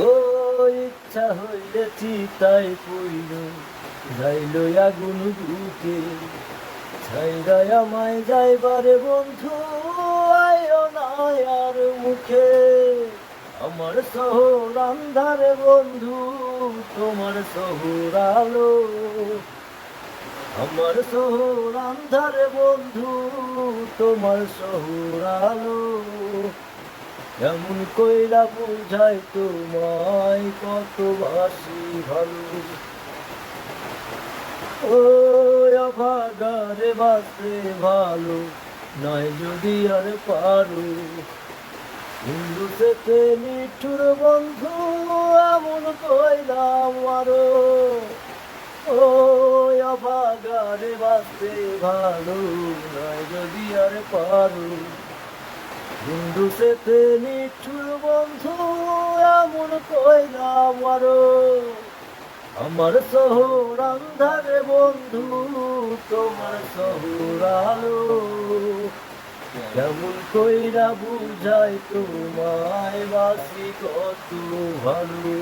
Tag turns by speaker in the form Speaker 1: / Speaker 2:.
Speaker 1: ও ইচ্ছা হইলে চিতাই পইল যাইল আগুন বুকে ছাইরাই আমায় যাইবারে বন্ধু আয় না আর মুখে আমার শহর আন্ধারে বন্ধু তোমার শহর আলো আমার শহর আন্ধারে বন্ধু তোমার শহর আলো এমন কইরা বুঝাই তোমায় কত বাসি ভালো ও অভাগারে বাসে ভালো নয় যদি আর পারো হিন্দু থেকে নিঠুর বন্ধু এমন কইরা মারো ও অভাগারে বাসে ভালো নয় যদি আর পারো হিন্দু থেকে নিঠুর বন্ধু এমন কইরা মারো আমার শহর আন্ধারে বন্ধু তোমার শহর আলো কেমন কইরা বুঝাই তোমায় বাসি কত ভালো।